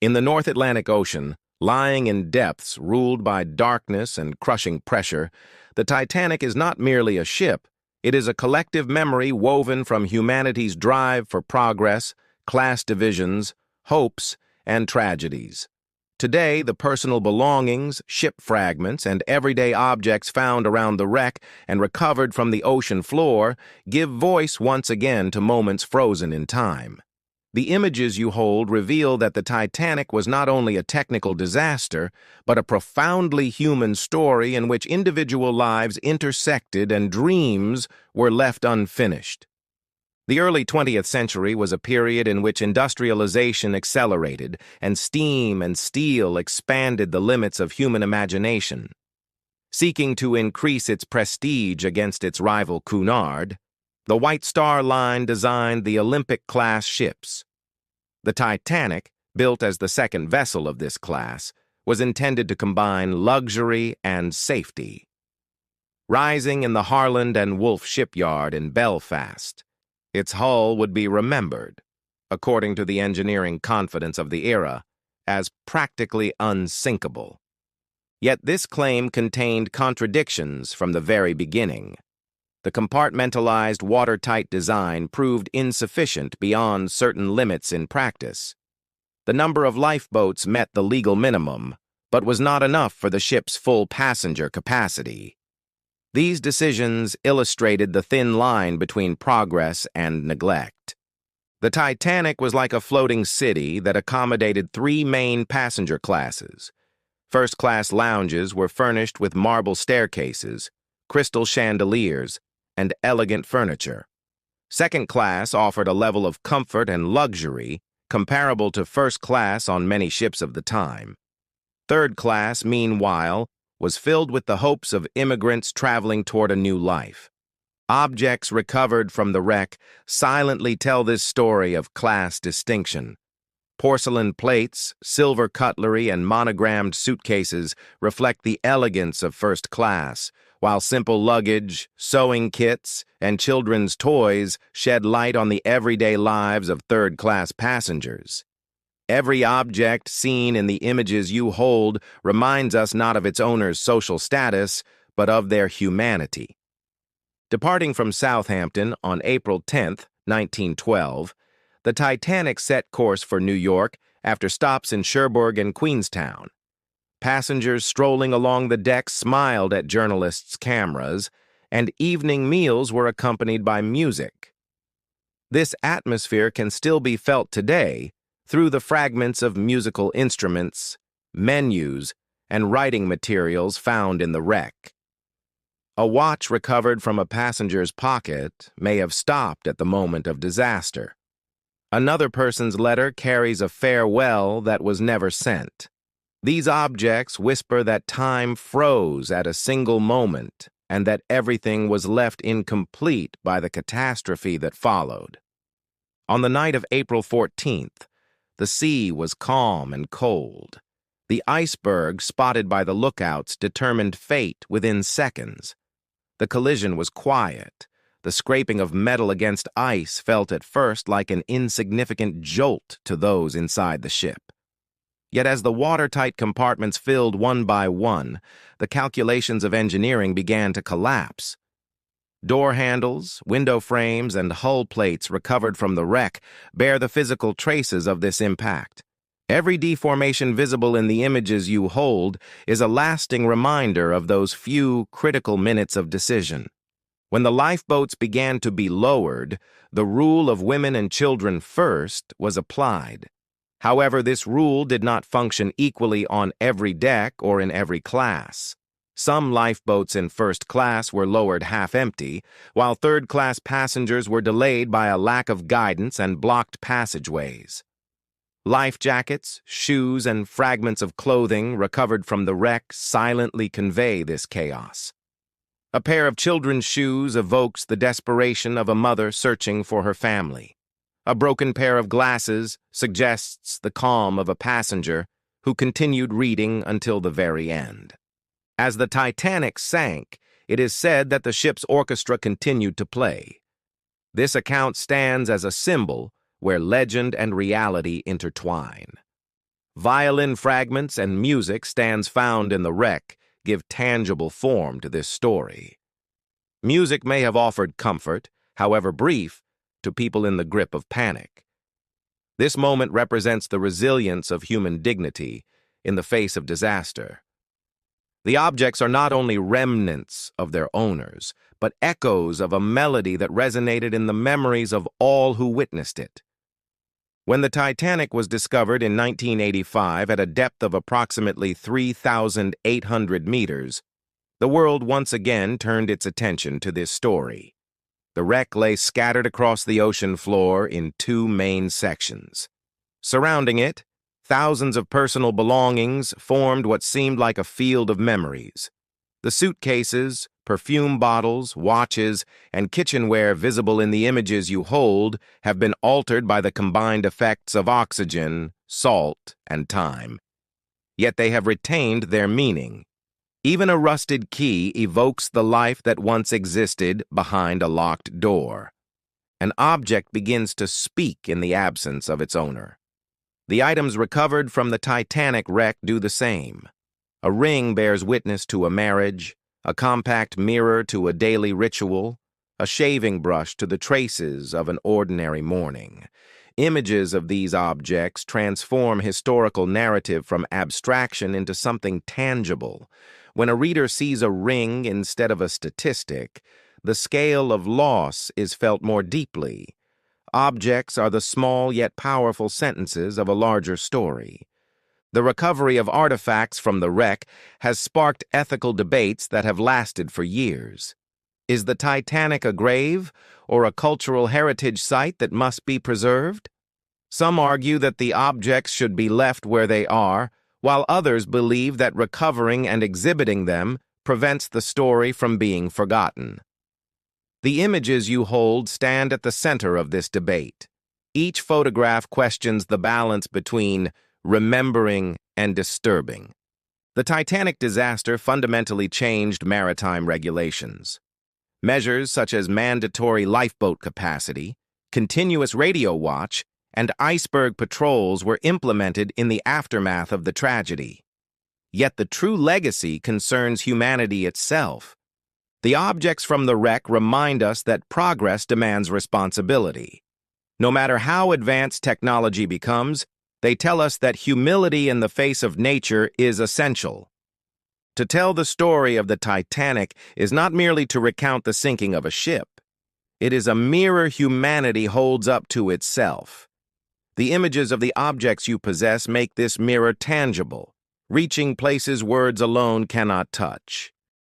In the North Atlantic Ocean, lying in depths ruled by darkness and crushing pressure, the Titanic is not merely a ship, it is a collective memory woven from humanity's drive for progress, class divisions, hopes, and tragedies. Today, the personal belongings, ship fragments, and everyday objects found around the wreck and recovered from the ocean floor give voice once again to moments frozen in time. The images you hold reveal that the Titanic was not only a technical disaster, but a profoundly human story in which individual lives intersected and dreams were left unfinished. The early 20th century was a period in which industrialization accelerated and steam and steel expanded the limits of human imagination. Seeking to increase its prestige against its rival Cunard, the White Star Line designed the Olympic-class ships. The Titanic, built as the second vessel of this class, was intended to combine luxury and safety. Rising in the Harland and Wolff shipyard in Belfast, its hull would be remembered, according to the engineering confidence of the era, as practically unsinkable. Yet this claim contained contradictions from the very beginning. The compartmentalized, watertight design proved insufficient beyond certain limits in practice. The number of lifeboats met the legal minimum, but was not enough for the ship's full passenger capacity. These decisions illustrated the thin line between progress and neglect. The Titanic was like a floating city that accommodated three main passenger classes. First-class lounges were furnished with marble staircases, crystal chandeliers, and elegant furniture. Second class offered a level of comfort and luxury comparable to first class on many ships of the time. Third class, meanwhile, was filled with the hopes of immigrants traveling toward a new life. Objects recovered from the wreck silently tell this story of class distinction. Porcelain plates, silver cutlery, and monogrammed suitcases reflect the elegance of first class, while simple luggage, sewing kits, and children's toys shed light on the everyday lives of third-class passengers. Every object seen in the images you hold reminds us not of its owner's social status, but of their humanity. Departing from Southampton on April 10, 1912, the Titanic set course for New York after stops in Cherbourg and Queenstown. Passengers strolling along the deck smiled at journalists' cameras, and evening meals were accompanied by music. This atmosphere can still be felt today through the fragments of musical instruments, menus, and writing materials found in the wreck. A watch recovered from a passenger's pocket may have stopped at the moment of disaster. Another person's letter carries a farewell that was never sent. These objects whisper that time froze at a single moment and that everything was left incomplete by the catastrophe that followed. On the night of April 14th, the sea was calm and cold. The iceberg spotted by the lookouts determined fate within seconds. The collision was quiet. The scraping of metal against ice felt at first like an insignificant jolt to those inside the ship. Yet as the watertight compartments filled one by one, the calculations of engineering began to collapse. Door handles, window frames, and hull plates recovered from the wreck bear the physical traces of this impact. Every deformation visible in the images you hold is a lasting reminder of those few critical minutes of decision. When the lifeboats began to be lowered, the rule of women and children first was applied. However, this rule did not function equally on every deck or in every class. Some lifeboats in first class were lowered half-empty, while third-class passengers were delayed by a lack of guidance and blocked passageways. Life jackets, shoes, and fragments of clothing recovered from the wreck silently convey this chaos. A pair of children's shoes evokes the desperation of a mother searching for her family. A broken pair of glasses suggests the calm of a passenger who continued reading until the very end. As the Titanic sank, it is said that the ship's orchestra continued to play. This account stands as a symbol where legend and reality intertwine. Violin fragments and music stands found in the wreck give tangible form to this story. Music may have offered comfort, however brief, to people in the grip of panic. This moment represents the resilience of human dignity in the face of disaster. The objects are not only remnants of their owners, but echoes of a melody that resonated in the memories of all who witnessed it. When the Titanic was discovered in 1985 at a depth of approximately 3,800 meters, the world once again turned its attention to this story. The wreck lay scattered across the ocean floor in two main sections. Surrounding it, thousands of personal belongings formed what seemed like a field of memories. The suitcases, perfume bottles, watches, and kitchenware visible in the images you hold have been altered by the combined effects of oxygen, salt, and time. Yet they have retained their meaning. Even a rusted key evokes the life that once existed behind a locked door. An object begins to speak in the absence of its owner. The items recovered from the Titanic wreck do the same. A ring bears witness to a marriage, a compact mirror to a daily ritual, a shaving brush to the traces of an ordinary morning. Images of these objects transform historical narrative from abstraction into something tangible. When a reader sees a ring instead of a statistic, the scale of loss is felt more deeply. Objects are the small yet powerful sentences of a larger story. The recovery of artifacts from the wreck has sparked ethical debates that have lasted for years. Is the Titanic a grave or a cultural heritage site that must be preserved? Some argue that the objects should be left where they are, while others believe that recovering and exhibiting them prevents the story from being forgotten. The images you hold stand at the center of this debate. Each photograph questions the balance between remembering and disturbing. The Titanic disaster fundamentally changed maritime regulations. Measures such as mandatory lifeboat capacity, continuous radio watch, and iceberg patrols were implemented in the aftermath of the tragedy. Yet the true legacy concerns humanity itself. The objects from the wreck remind us that progress demands responsibility. No matter how advanced technology becomes, they tell us that humility in the face of nature is essential. To tell the story of the Titanic is not merely to recount the sinking of a ship. It is a mirror humanity holds up to itself. The images of the objects you possess make this mirror tangible, reaching places words alone cannot touch.